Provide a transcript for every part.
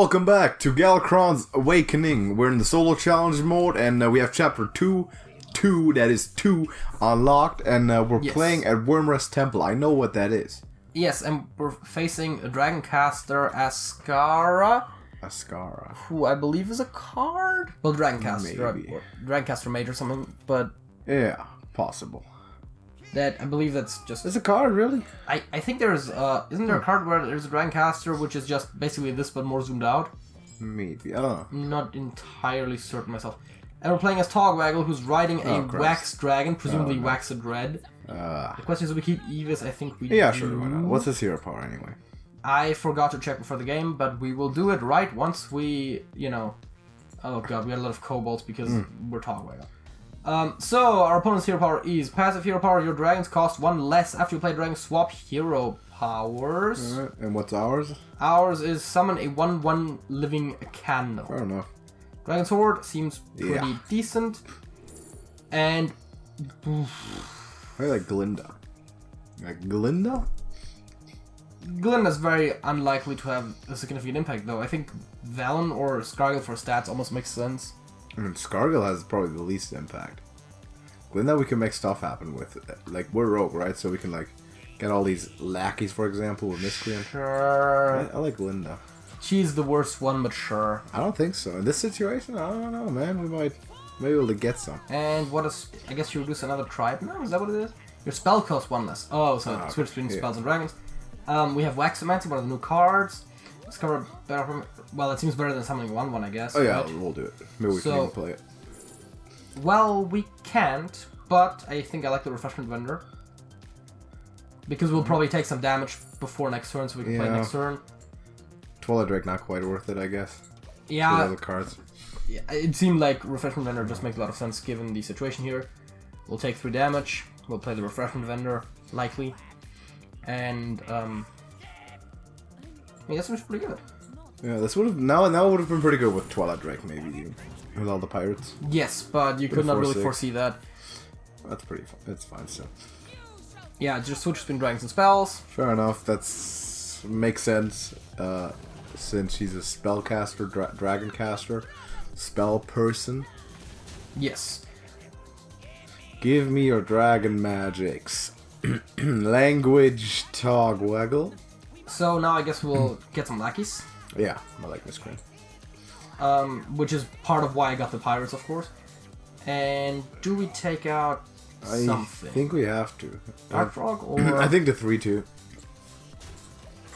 Welcome back to Galakrond Awakening. We're in the solo challenge mode, and we have chapter 2, that is 2, unlocked, and we're playing at WYRMREST Temple. I know what that is. Yes, and we're facing a Dragoncaster Ascara, who I believe is a card? Well, Dragoncaster, Maybe. Dragoncaster Mage or something, but... Yeah, possible. That, I believe that's just... It's a card, really? I think there's, isn't there a card where there's a Dragoncaster, which is just basically this, but more zoomed out? Maybe, I don't know. I'm not entirely certain myself. And we're playing as Togwaggle, who's riding a wax dragon, presumably waxed red. The question is, do we keep Evis? I think we do. Yeah, sure, why not? What's his hero power, anyway? I forgot to check before the game, but we will do it right once we, you know... Oh god, we had a lot of kobolds because we're Togwaggle. So, our opponent's hero power is passive hero power. Your dragons cost 1 less after you play dragon. Swap hero powers. Alright, and what's ours? Ours is summon a 1/1 living candle. Fair enough. Dragon Sword seems pretty decent. And... I like Glinda. Like Glinda? Glinda's very unlikely to have a significant impact, though. I think Valen or Scargill for stats almost makes sense. I mean, Scargill has probably the least impact. Glinda we can make stuff happen with. Like, we're rogue, right? So we can, like, get all these lackeys, for example, with Miscreant. Sure. I like Glinda. She's the worst one, but sure. I don't think so. In this situation, I don't know, man. We might be able to get some. And what is... I guess you reduce another tribe now? Is that what it is? Your spell costs 1 less. Oh, so switch between spells and dragons. We have Waxomancy, one of the new cards. Discover better... Well, it seems better than summoning 1/1, I guess. Oh yeah, right? we'll do it. Maybe we can even play it. Well, we can't, but I think I like the Refreshment Vendor. Because we'll probably take some damage before next turn, so we can play next turn. Twilight Drake not quite worth it, I guess. Yeah. With other cards. Yeah, it seemed like Refreshment Vendor just makes a lot of sense given the situation here. We'll take 3 damage. We'll play the Refreshment Vendor, likely. And, I mean, that seems pretty good. Yeah, this would have now would have been pretty good with Twilight Drake, maybe with all the pirates. Yes, but you could not really foresee that. That's pretty fun. That's fine, so. Yeah, just switch between dragons and spells. Fair enough. That's makes sense. Since she's a spellcaster, dragon caster, spell person. Yes. Give me your dragon magics. Language Togwaggle. So now I guess we'll get some lackeys. Yeah, I like this queen. Which is part of why I got the pirates, of course. And do we take out something? I think we have to. Dark Frog or... I think the 3/2.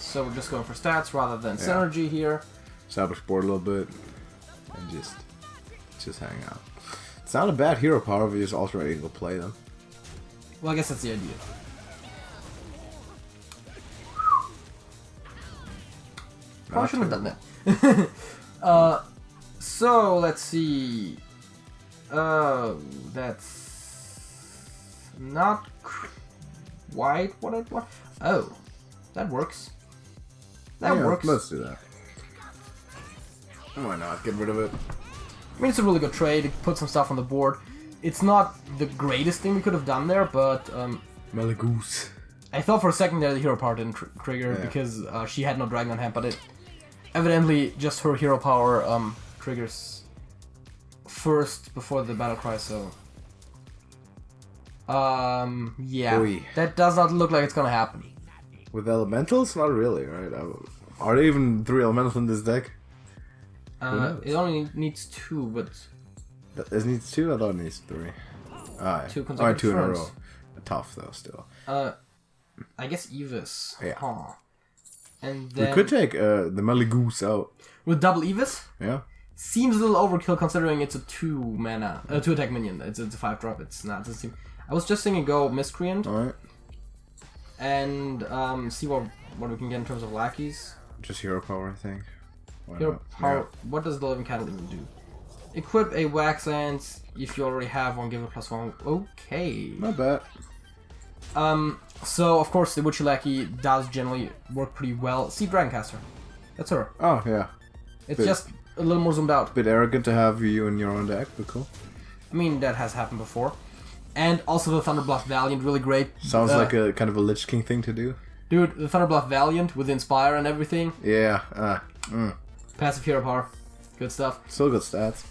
So we're just going for stats rather than synergy here. Establish board a little bit. And just hang out. It's not a bad hero power if you just alternate to play them. Well, I guess that's the idea. Probably shouldn't have done that. So, let's see. That's not quite what I want. Oh, that works. That works. Let's do that. Why not? Get rid of it. I mean, it's a really good trade. Put some stuff on the board. It's not the greatest thing we could have done there, but... Malagoose. I thought for a second there the hero power didn't trigger because she had no dragon on hand, but it... Evidently, just her hero power triggers first before the battle cry, so... yeah. Oy. That does not look like it's gonna happen. With elementals? Not really, right? Are there even 3 elementals in this deck? It only needs 2, but... It needs 2? I thought it needs 3. Alright. 2 consecutive Alright, 2 in a turns. row. Tough, though, still. I guess Evis. Yeah. Huh. And then... We could take the Malagoose out. With double Evis? Yeah. Seems a little overkill considering it's a 2 mana, 2 attack minion. It's a 5 drop. It's not. It doesn't seem... I was just thinking go Miscreant. Alright. And see what we can get in terms of lackeys. Just hero power, I think. Hero power. Yeah. What does the Living Candle even do? Equip a Wax Ant. If you already have one, give it +1. Okay. Not bad. So of course the Witchy Lackey does generally work pretty well. See Dragoncaster. That's her. Oh yeah. It's just a little more zoomed out. Bit arrogant to have you in your own deck, but cool. I mean that has happened before. And also the Thunderbluff Valiant, really great. Sounds like a kind of a Lich King thing to do. Dude, the Thunderbluff Valiant with Inspire and everything. Yeah. Passive hero power. Good stuff. Still good stats.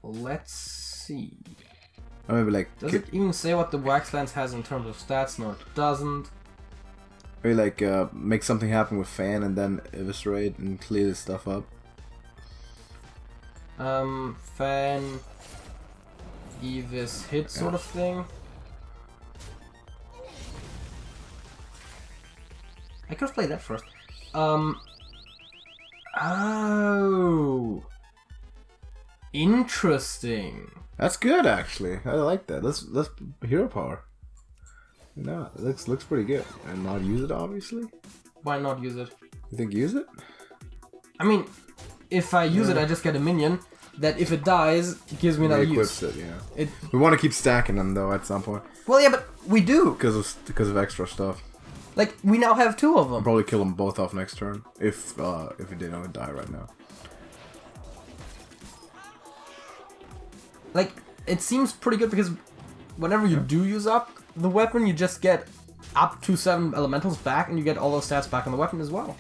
Let's see. Or maybe like... Does it even say what the Waxlands has in terms of stats? No, it doesn't. Maybe like make something happen with Fan and then Eviscerate and clear this stuff up. Fan... Evis hit sort of thing. I could have played that first. Oh... Interesting. That's good, actually. I like that. Let's hero power. No, it looks pretty good. And not use it, obviously. Why not use it? You think use it? I mean, if I use it, I just get a minion that if it dies, it gives me another use. It, yeah. We want to keep stacking them though at some point. Well, yeah, but we do because of extra stuff. Like we now have 2 of them. I'll probably kill them both off next turn if it didn't die right now. Like it seems pretty good because whenever you do use up the weapon, you just get up to 7 elementals back, and you get all those stats back on the weapon as well.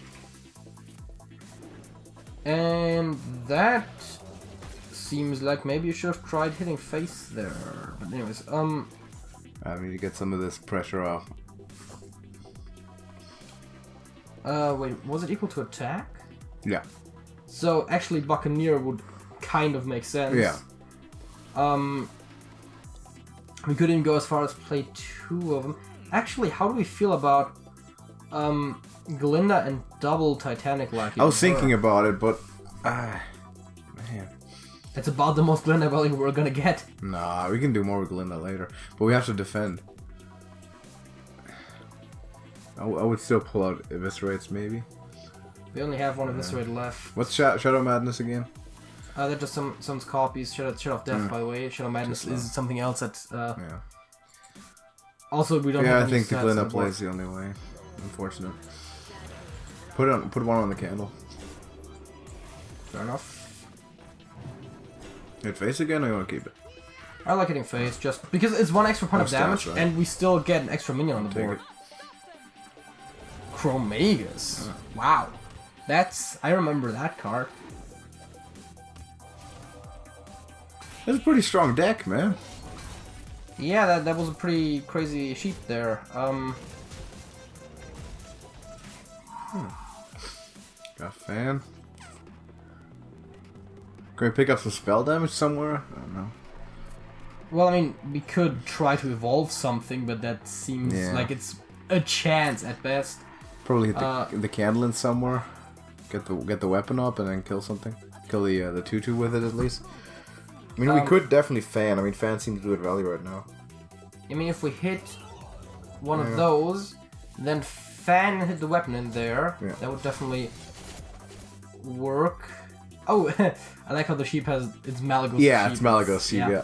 And that seems like maybe you should have tried hitting face there. But anyways, I need to get some of this pressure off. Wait, was it equal to attack? Yeah. So actually Buccaneer would kind of make sense. Yeah. We could even go as far as play 2 of them. Actually, how do we feel about Glinda and double Titanic like? I was thinking about it, but man, it's about the most Glinda value we're gonna get. Nah, we can do more with Glinda later, but we have to defend. I would still pull out Eviscerates, maybe. We only have one Eviscerate left. What's Shadow Madness again? They're just some copies. Shadow of Death, by the way. Shadow Madness is something else that. Yeah. Also, we don't. Yeah, have I think the Glinda play plays the only way. Unfortunate. Put one on the candle. Fair enough. Hit face again, or you want to keep it? I like hitting face just because it's 1 extra point of damage, right? and we still get an extra minion on the board. Chromagus. Wow. I remember that card. That's a pretty strong deck, man. Yeah, that was a pretty crazy sheet there. Got Fan. Can we pick up some spell damage somewhere? I don't know. Well, I mean, we could try to evolve something, but that seems like it's a chance at best. Probably hit the candle in somewhere. Get the weapon up and then kill something. Kill the 2/2 with it at least. I mean, we could definitely Fan. I mean, Fan seems to do it value right now. I mean, if we hit one of those, then Fan and hit the weapon in there, that would definitely work. Oh, I like how the sheep has its Malagos sheep. Yeah, it's Malagos sheep, yeah.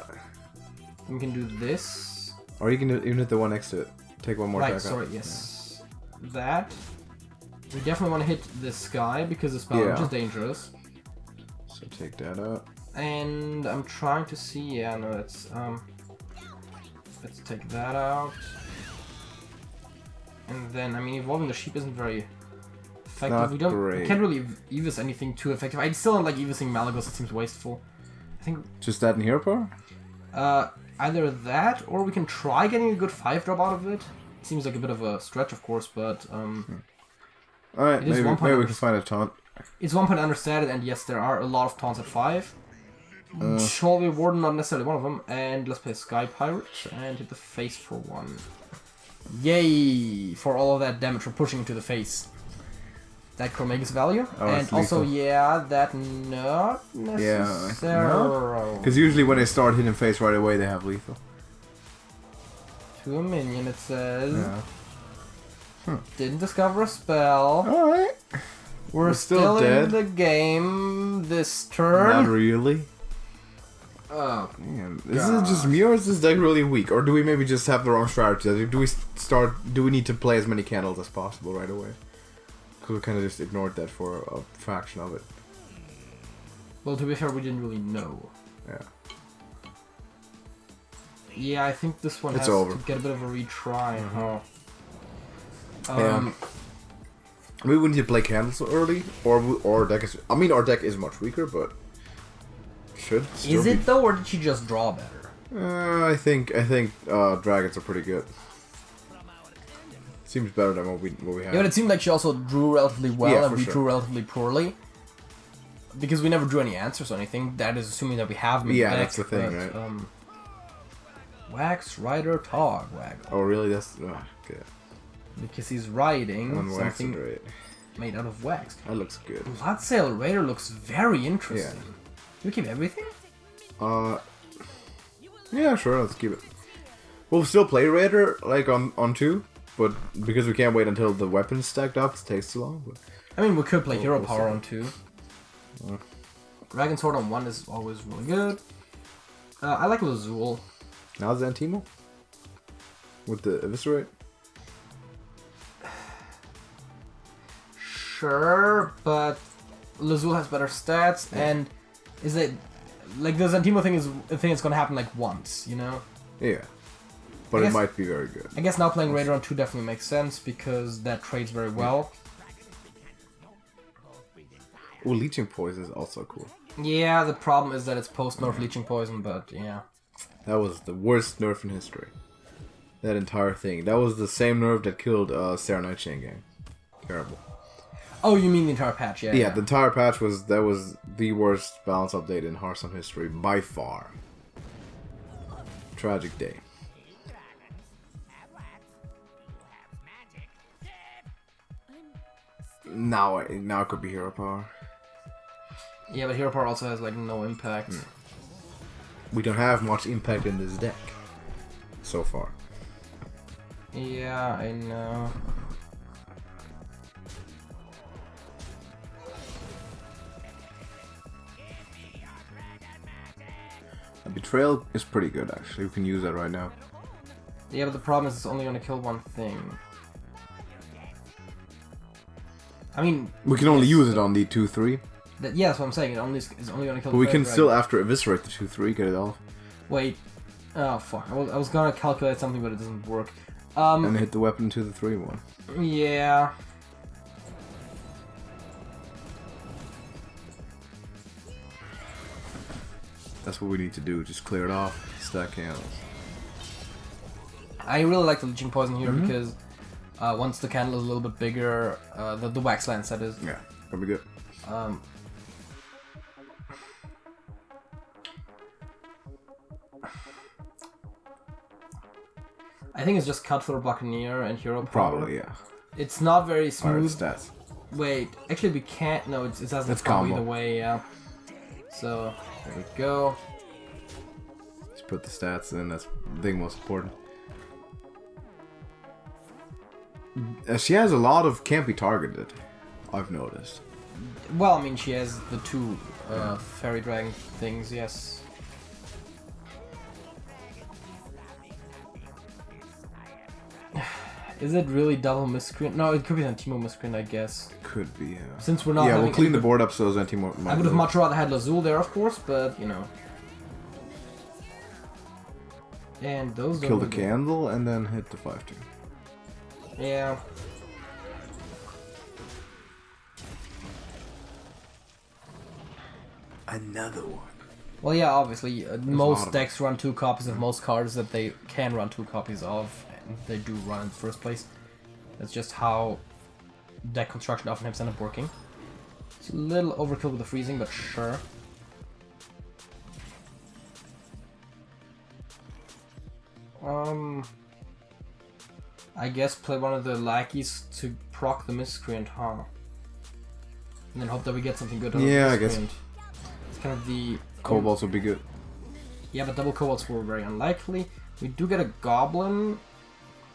We can do this. Or you can even hit the one next to it. Take one more attack. Right, sorry, yes. Yeah. That. We definitely want to hit this guy because the spell is dangerous. So take that out. And I'm trying to see, let's take that out. And then, I mean, evolving the sheep isn't very effective. We can't really Evis anything too effective. I still don't like Evising Malagos, it seems wasteful. I think... Just that in hero power? Either that, or we can try getting a good 5-drop out of it. It seems like a bit of a stretch, of course, but... Alright, maybe we can find a taunt. It's 1 point understated, and yes, there are a lot of taunts at 5. Shall Warden, not necessarily one of them, and let's play Sky Pirate and hit the face for 1. Yay! For all of that damage we're pushing into the face. That Chromagus value, and also that not necessarily. Because usually when they start hitting face right away, they have lethal. To a minion, it says. Didn't discover a spell. Alright. We're still dead in the game this turn. Not really. Oh, man. Is it just me, or is this deck really weak? Or do we maybe just have the wrong strategy? Do we need to play as many candles as possible right away? Because we kind of just ignored that for a fraction of it. Well, to be fair, we didn't really know. Yeah. Yeah, I think this one has to get a bit of a retry, huh? We wouldn't need to play candles so early, or our deck is. I mean, our deck is much weaker, but should. Is it though, or did she just draw better? I think dragons are pretty good. Seems better than what we have. Yeah, but it seemed like she also drew relatively well, and we sure. drew relatively poorly. Because we never drew any answers or anything. That is assuming that we have them in Yeah, the deck, that's the thing, right? Wax Rider Tog Waggle. Oh, really? That's good. Because he's riding something right. made out of wax. That looks good. Bloodsail Raider looks very interesting. Yeah. Do we keep everything? Yeah, sure. Let's keep it. We'll still play Raider like on 2, but because we can't wait until the weapon's stacked up, it takes too long. But... I mean, we could play Hero Power on 2. Dragon Sword on 1 is always really good. I like Lazul. Now Zantimo? With the Eviscerate? Sure, but Lazul has better stats, and is it like the Zantimo thing is a thing that's gonna happen like once, you know? Yeah. But it might be very good. I guess now playing Raider on 2 definitely makes sense because that trades very well. Oh, Leeching Poison is also cool. Yeah, the problem is that it's post-nerf Leeching Poison, but yeah. That was the worst nerf in history. That entire thing. That was the same nerf that killed Sarah Nightshade game. Terrible. Oh, you mean the entire patch, yeah. Yeah, the entire patch was the worst balance update in Hearthstone history by far. Tragic day. Now it could be Hero Power. Yeah, but Hero Power also has like no impact. We don't have much impact in this deck so far. Yeah, I know. Betrayal is pretty good actually. We can use that right now. Yeah, but the problem is it's only gonna kill one thing. I mean, We can only use it on the 2-3. Yeah, that's what I'm saying. It's only gonna kill. But we the can dragon. still, after Eviscerate the 2-3, get it off. Wait. Oh fuck! I was gonna calculate something, but it doesn't work. And hit the weapon to the 3-1. Yeah. That's what we need to do. Just clear it off. Stack candles. I really like the Leeching Poison here because once the candle is a little bit bigger, the wax lance that is. Yeah, that'll be good. I think it's just Cutthroat Buccaneer and Hero Power. Probably, yeah. It's not very smooth. Stats. Wait, actually we can't. No, it doesn't It's combo combo. either way. Yeah. So there we go. Just put the stats in. That's the thing most important. She has a lot of can't be targeted. I've noticed. Well, I mean, she has the 2 fairy dragon things. Yes. Is it really double miscreant? No, it could be Zantimo miscreant, I guess. Could be, yeah. Since we're not Yeah, having we'll clean any the board up so Zantimo might I would have much rather had Lazul there, of course, but, you know. And those kill the don't- candle and then hit the 5-2. Yeah. Another one. Well, yeah, obviously, a lot most of decks run 2 copies of most cards that they can run 2 copies of, and they do run in the first place. That's just how deck construction often ends up working. It's a little overkill with the freezing, but sure. I guess play one of the lackeys to proc the miscreant, huh? And then hope that we get something good out of the Yeah, I guess. miscreant. It's kind of the... Kobolds would be good. Yeah, but double kobolds were very unlikely. We do get a goblin,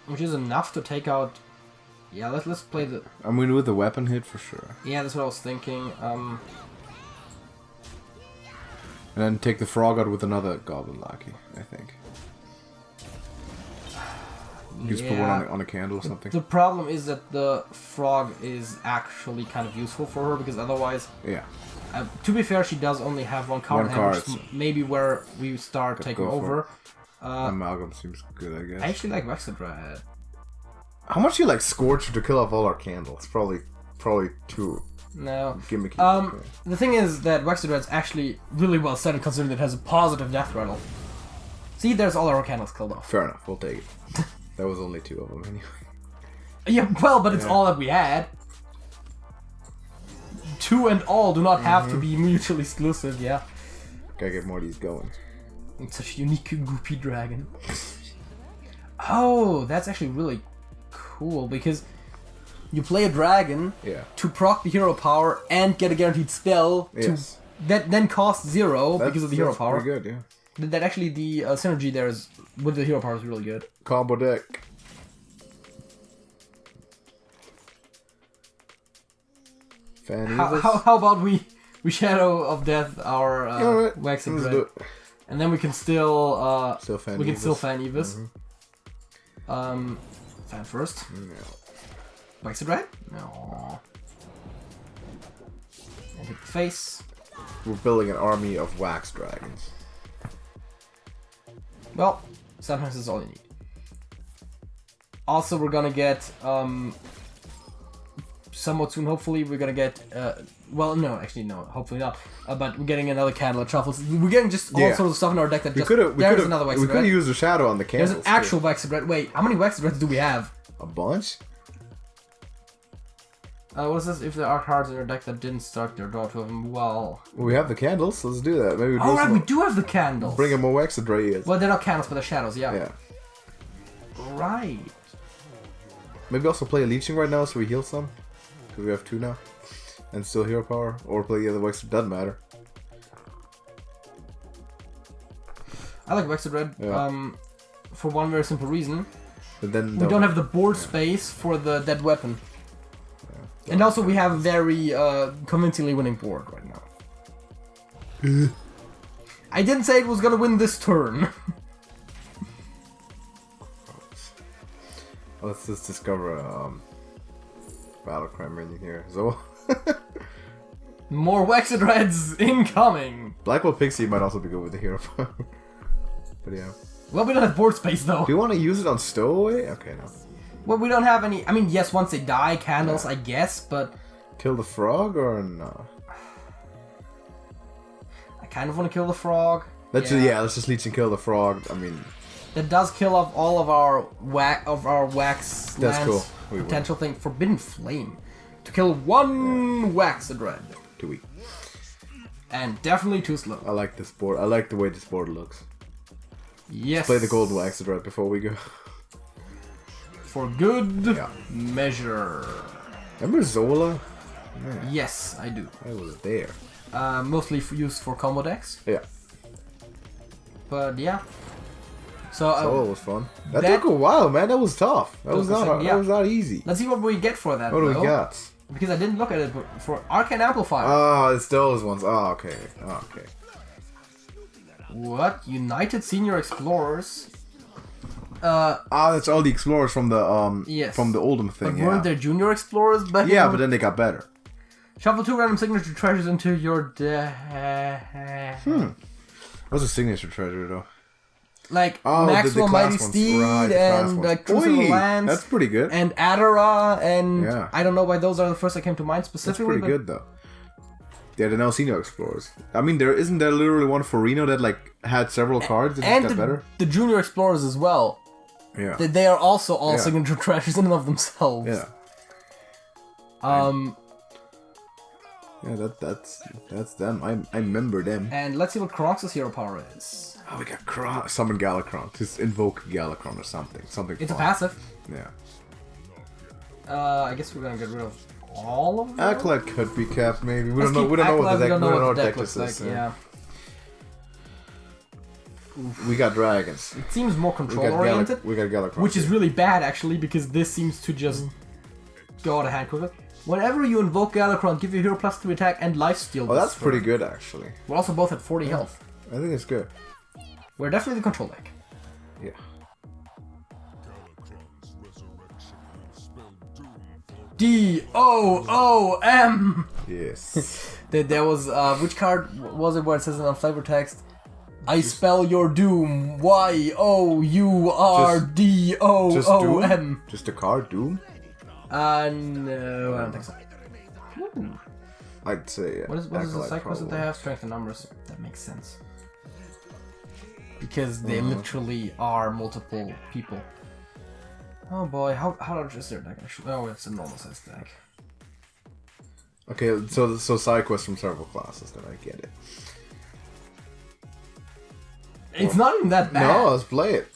which is enough to take out... Yeah, let's play the... I mean, with the weapon hit for sure. Yeah, that's what I was thinking. And then take the frog out with another goblin lackey, I think. You just put one on a candle or something. The problem is that the frog is actually kind of useful for her, because otherwise... Yeah. To be fair, she does only have one card, One card, which is maybe where we start taking go for over. Amalgam seems good, I guess. I actually like Vexadryad. How much do you like Scorcher to kill off all our candles? Probably probably too No. gimmicky. The thing is that Wexadred's actually really well set considering it has a positive death rattle. See, there's all our candles killed off. Fair enough, we'll take it. That was only 2 of them anyway. Yeah, well, but it's all that we had. 2 and all do not have to be mutually exclusive, yeah. Gotta get Morty's going. It's such a unique goopy dragon. Oh, that's actually really cool because you play a dragon to proc the hero power and get a guaranteed spell that then costs 0 because of the hero power. Pretty good, yeah. That actually the synergy there is with the hero power is really good. Combo deck. How about we Shadow of Death our Wexadred, and then we can still fan Evis. Fan first. No. Wexadred? No. And hit the face. We're building an army of wax dragons. Well, sometimes that's all you need. Also, we're gonna get somewhat soon. Hopefully, we're gonna get. Well, no, actually, no. Hopefully not. But we're getting another candle at Truffles. We're getting just all sorts of stuff in our deck that there's another Wexadred. We could have used a shadow on the candles. There's an actual Wexadred. Wait, how many Wexadreds do we have? A bunch. What's this? If there are cards in your deck that didn't start their draw to them, well, we have the candles. So let's do that. Maybe. We do have the candles. Bring them a Wexadred. Well, they're not candles, but they're shadows. Yeah. Yeah. Right. Maybe also play a leeching right now so we heal some. Because we have 2 now. And still hero power. Or play the other Wexadred. Doesn't matter. I like Wexadred. For one very simple reason. But then we don't have the board space for the dead weapon. And also we have a very convincingly winning board right now. I didn't say it was gonna win this turn. Let's just discover Galakrond Awakening here. So more Wexadreds incoming! Blackwell Pixie might also be good with the hero power. But yeah. Well, we don't have board space though. Do you want to use it on Stowaway? Okay, no. Well, we don't have any. I mean, yes, once they die, candles, I guess, but. Kill the frog or no? I kind of want to kill the frog. Let's just leech and kill the frog. I mean. That does kill off all of our wax. That's cool. Potential thing, Forbidden Flame, to kill 1 Wexadred. Too weak. And definitely too slow. I like this board. I like the way this board looks. Yes. Let's play the golden Wexadred before we go. For good measure. Remember Zola? Man. Yes, I do. I was there. Mostly used for combo decks. Yeah. But yeah. So Zola was fun. That took a while, man. That was tough. That was not easy. Let's see what we get for that. What do we got? Because I didn't look at it, but for Arcane Amplifier. Oh, it's those ones. Oh, okay. What? United Senior Explorers? That's all the explorers from the from the Oldham thing. But weren't there Junior Explorers back? Yeah, but then they got better. Shuffle 2 random signature treasures into your deck. What's a signature treasure though? Like Maxwell Mighty Steed and Crucible Lands. That's pretty good. And Adara and I don't know why those are the first that came to mind specifically. That's pretty good though. Yeah, the Senior Explorers. I mean, isn't there literally one for Reno that like had several cards that got better? The Junior Explorers as well. Yeah. They are also all signature treasures in and of themselves. Yeah. Yeah, that's them. I remember them. And let's see what Krox's hero power is. Oh, we got summon Galakrond. Just invoke Galakrond or something. It's a passive. Yeah. I guess we're gonna get rid of all of them. Acolyte could be kept, maybe. We don't know what the deck list is. Yeah. We got dragons. It seems more control oriented. We got Galakrond. Which is really bad actually, because this seems to just go out of hand quicker. Whenever you invoke Galakrond, give your hero +2 attack and lifesteal. Oh, that's pretty good actually. We're also both at 40 health. I think it's good. We're definitely the control deck. Yeah. DOOM. Yes. There was which card was it where it says in on flavor text? I spell your doom. YOURDOOM. Just a card, Doom? No, I don't think so. Ooh. I'd say. What is the side quest that they have? Strength in numbers. That makes sense. Because they literally are multiple people. Oh boy, how large is their deck actually? Oh, it's a normal size deck. Okay, so side quests from several classes, then I get it. It's not even that bad. No, let's play it.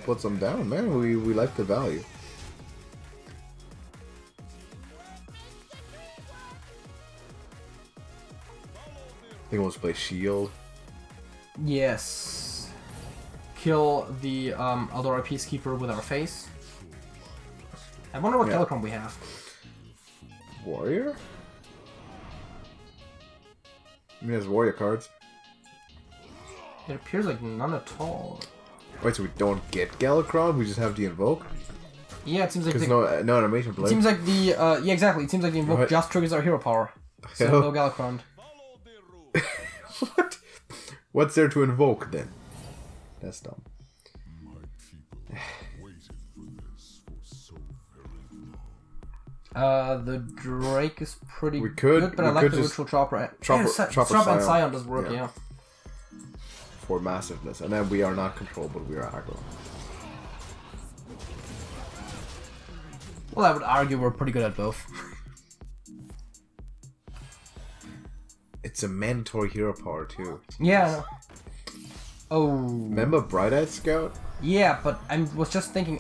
Put some down, man. We like the value. I think let's play Shield. Yes. Kill the Eldora Peacekeeper with our face. I wonder what Galakrond we have. Warrior? I mean, there's warrior cards. It appears like none at all. Wait, so we don't get Galakrond? We just have the Invoke? Yeah, it seems like no animation play. It seems like the yeah, exactly. It seems like the Invoke just triggers our hero power. So no Galakrond. What? What's there to invoke then? That's dumb. The Drake is pretty good, but I like the Ritual Chopper. Chopper and Scion does work, yeah. For massiveness, and then we are not control, but we are aggro. Well, I would argue we're pretty good at both. It's a mandatory hero power too. Yeah. I know. Oh. Remember Bright-Eyed Scout? Yeah, but I was just thinking,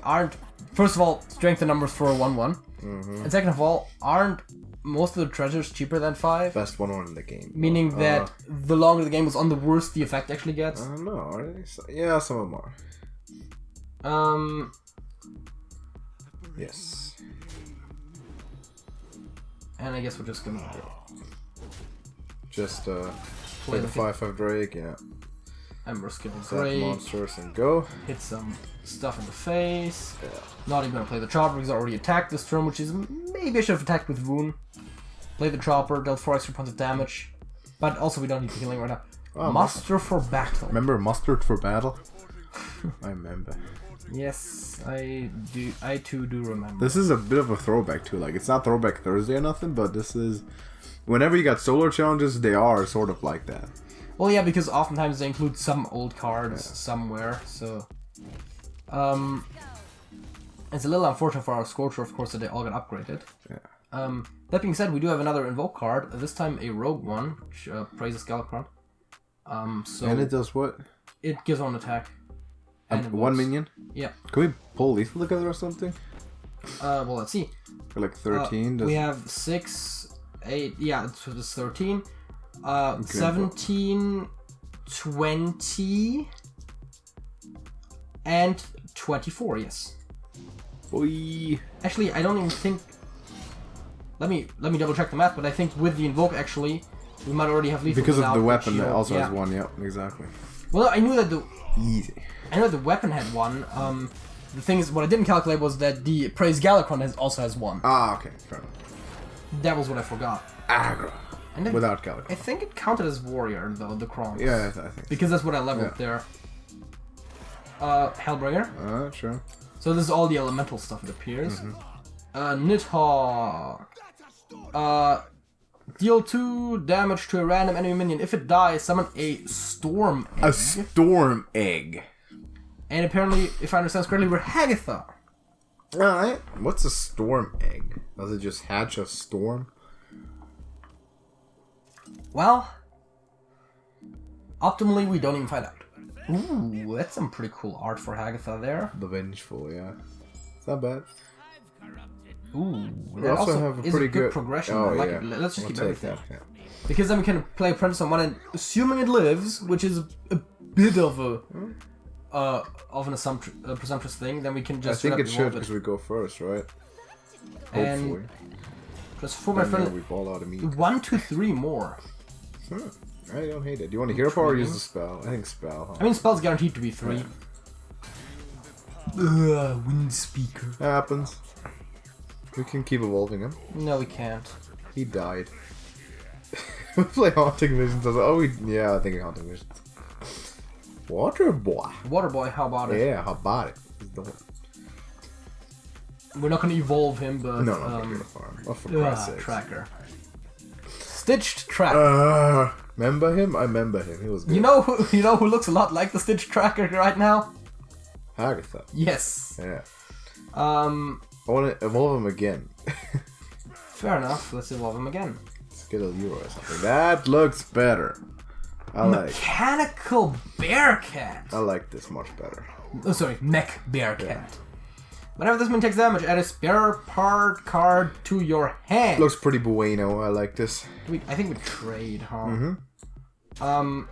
first of all, strength in numbers for a 1/1. And second of all, aren't most of the treasures cheaper than 5? Best 1/1 in the game. Meaning that the longer the game was on, the worse the effect actually gets. I don't know. Are they? Yeah, some of them are. Yes. And I guess we're just gonna just play the 5/5 Drake, yeah. And we're skipping Drake. Monsters and go. Hit some stuff in the face. Yeah. Not even gonna play the chopper because I already attacked this turn, which is maybe I should have attacked with Wound. Play the chopper, dealt 4 extra points of damage. But also we don't need healing right now. Oh, Muster for battle. Remember Mustard for battle? I remember. Yes, I do. I too do remember. This is a bit of a throwback too. Like, it's not Throwback Thursday or nothing, but this is... Whenever you got solo challenges, they are sort of like that. Well, yeah, because oftentimes they include some old cards somewhere, so... It's a little unfortunate for our Scorcher, of course, that they all got upgraded. Yeah. That being said, we do have another Invoke card, this time a Rogue one, which praises Galakrond. So and it does what? It gives one attack. And one minion? Yeah. Can we pull lethal together or something? Well, let's see. For like 13? We have 6, 8, yeah, it's 13. 17, 20, and 24, yes. Boy. Actually, I don't even think... Let me double check the math, but I think with the Invoke, actually, we might already have lethal. Because of the weapon that also has one, yep, exactly. Well, I knew that the... Easy. I know the weapon had one. The thing is, what I didn't calculate was that the Praise Galakrond also has one. Ah, okay, fair enough. That was what I forgot. Aggro. Without Galakrond. I think it counted as warrior, though, the Krongs. Yeah, I think. Because that's what I leveled there. Hailbringer. Sure. So this is all the elemental stuff, it appears. Nidhogg. Deal 2 damage to a random enemy minion. If it dies, summon a storm egg. A storm egg. And apparently, if I understand correctly, we're Hagatha. Alright. What's a storm egg? Does it just hatch a storm? Well, optimally, we don't even find out. Ooh, that's some pretty cool art for Hagatha there. The Vengeful, yeah. It's not bad. Ooh, we also have a pretty good progression. Oh, like yeah. Let's just keep everything. That, yeah. Because then we can play Apprentice on one, and assuming it lives, which is a bit of an presumptuous thing, then we can just. I think it should because we go first, right? Hopefully. And just for my friend, we fall out of meat. 1, 2, 3 more. I don't hate it. Do you want to hero power or use the spell? I think spell. Huh? I mean, spell's guaranteed to be 3. Yeah. Wind Speaker. Happens. We can keep evolving him. No, we can't. He died. We play Haunting Visions. Yeah, I think Haunting Visions. Water Boy. Water Boy, how about it? Yeah, how about it? We're not gonna evolve him, but No, Hero Power. Oh, for Christ's sake. Tracker. Stitched Tracker. Remember him? I remember him. He was good. You know who looks a lot like the Stitched Tracker right now? Agatha. Yes. Yeah. I want to evolve him again. Fair enough. Let's evolve him again. Let's get a Euro or something. That looks better. Mechanical Bearcat. I like this much better. Oh, sorry, Mech Bearcat. Yeah. Whenever this man takes damage, add a spare part card to your hand. Looks pretty bueno. I like this. I think we trade, huh? And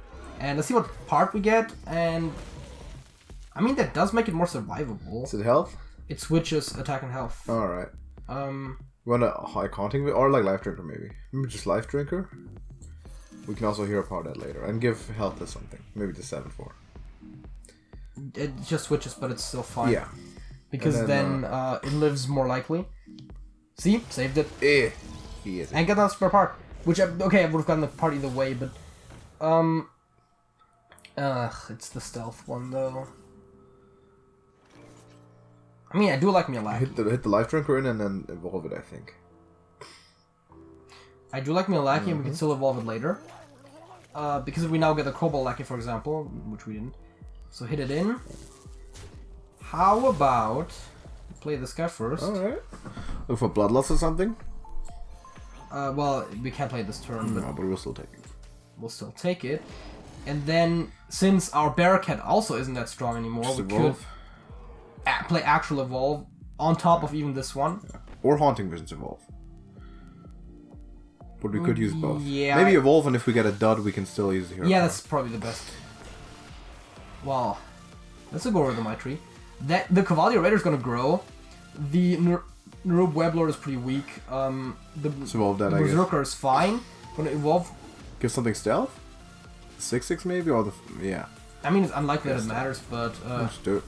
let's see what part we get. And I mean, that does make it more survivable. Is it health? It switches attack and health. All right. You want a high counting or like life drinker maybe? Maybe just life drinker. We can also hero power that later and give health to something. Maybe to 7-4. It just switches, but it's still fine. Yeah. Because then it lives more likely. See? Saved it. He is. And got another spare part. Which, I would have gotten the part either way, but... it's the stealth one, though. I mean, I do like Miyalaki. Hit the life drinker in and then evolve it, I think. I do like Miyalaki, and we can still evolve it later. Because we now get a Cobalt Lackey, for example, which we didn't. So hit it in. How about play this guy first? Alright. Look for Bloodlust or something? Well, we can't play this turn, but we'll still take it. We'll still take it. And then, since our Bearcat also isn't that strong anymore, just we evolve. could play actual evolve on top of even this one. Yeah. Or Haunting Visions evolve. But we could use both. Yeah. Maybe evolve, and if we get a dud, we can still use the hero. Yeah, power. that's probably the best. Well, let's go over the my tree. The Cavalier Raider is gonna grow. The Nerub Weblord is pretty weak. Let's evolve that, I guess. Berserker is fine. Gonna evolve. Give something stealth? 6/6 maybe? Or the... Yeah. I mean, it's unlikely that it matters, but... Let's do it.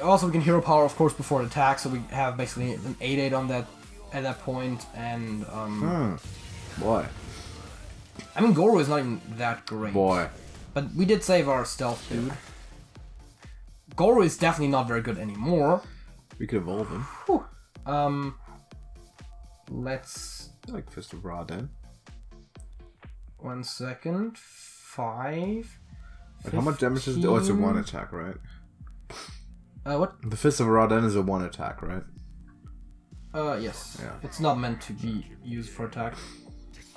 Also, we can hero power, of course, before it attacks, so we have basically an 8/8 on that at that point, and... Boy. I mean, Goro is not even that great. Boy. But we did save our stealth dude. Goro is definitely not very good anymore. We could evolve him. Whew. Let's... I like Fist of Ra then. 1 second. 5. Wait, how much damage is it? Oh, it's a 1 attack, right? What? The Fist of Ra then is a 1 attack, right? Yes. Yeah. It's not meant to be used for attack.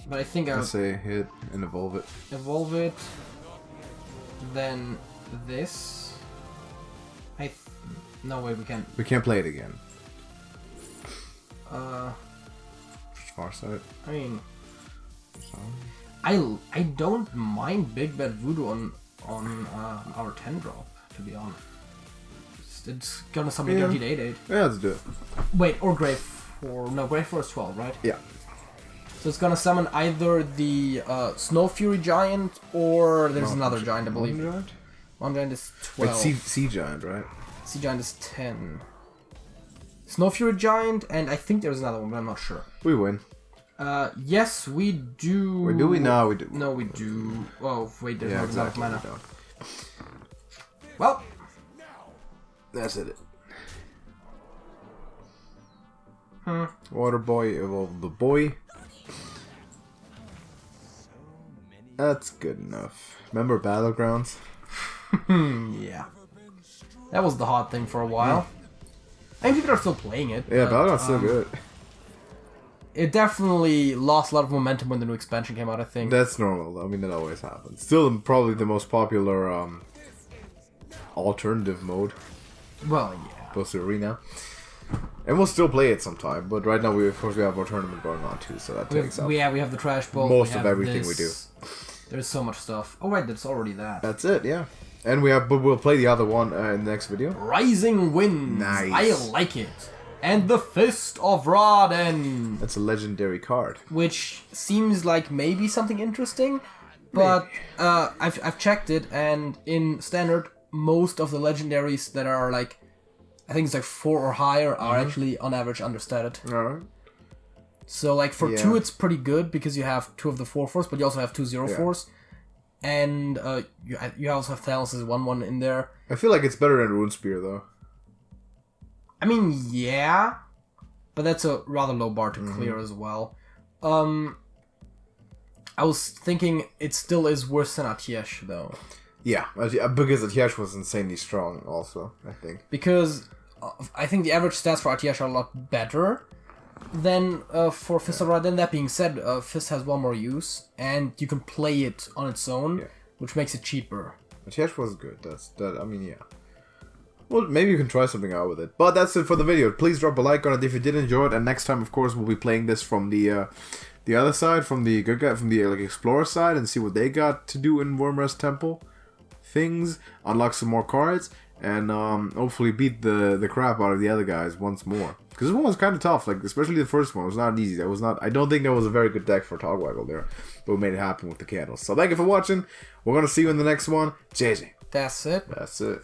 But I think I'll... Let's say hit and evolve it. Evolve it. Then this... No way, we can't. We can't play it again. Far side. I mean... I don't mind Big Bad Voodoo on our 10 drop, to be honest. It's gonna summon guaranteed 8/8. Yeah, let's do it. Wait, or Grave 4. No, Grave 4 is 12, right? Yeah. So it's gonna summon either the Snow Fury Giant or there's another giant, I believe. One giant? One giant is 12. It's Sea Giant, right? Sea Giant is 10. Snow Fury Giant, and I think there's another one, but I'm not sure. We win. Yes, we do. Wait, do we? No, we do. No, we do. Oh, wait, there's yeah, not exactly. mana. Well, that's it. Water Boy evolved the boy. That's good enough. Remember Battlegrounds? Yeah. That was the hot thing for a while. I mean, people are still playing it. Yeah, but, Battlegrounds still good. It definitely lost a lot of momentum when the new expansion came out, I think. That's normal, though. I mean, that always happens. Still, probably the most popular alternative mode. Well, yeah. Post to Arena. And we'll still play it sometime, but right now, of course, we have our tournament going on, too, so that takes up we have the Trash Bowl. most of everything we do. There's so much stuff. Oh, right, that's already that. That's it, yeah. And we'll play the other one in the next video. Rising Winds. Nice. I like it. And the Fist of Rodden. That's a legendary card. Which seems like maybe something interesting, but I've checked it, and in Standard, most of the legendaries that are like, I think it's like 4 or higher, are actually on average understated. Alright. So like for 2 it's pretty good because you have 2 of the 4/4s, but you also have 2 0/4s. And you also have Thanos' 1/1 in there. I feel like it's better than Rune Spear, though. I mean, yeah, but that's a rather low bar to clear as well. I was thinking it still is worse than Atiesh, though. Yeah, because Atiesh was insanely strong also, I think. Because I think the average stats for Atiesh are a lot better than for Fist of Ra. Then that being said, Fist has one more use, and you can play it on its own, which makes it cheaper. Atiesh was good, I mean, yeah. Well, maybe you can try something out with it. But that's it for the video. Please drop a like on it if you did enjoy it, and next time, of course, we'll be playing this from the other side, from the good guy, from the like explorer side, and see what they got to do in WYRMREST Temple. Things, unlock some more cards, and hopefully beat the crap out of the other guys once more. Because this one was kind of tough, like especially the first one was not easy. That was not. I don't think that was a very good deck for Togwaggle there, but we made it happen with the candles. So thank you for watching. We're gonna see you in the next one. JJ. That's it. That's it.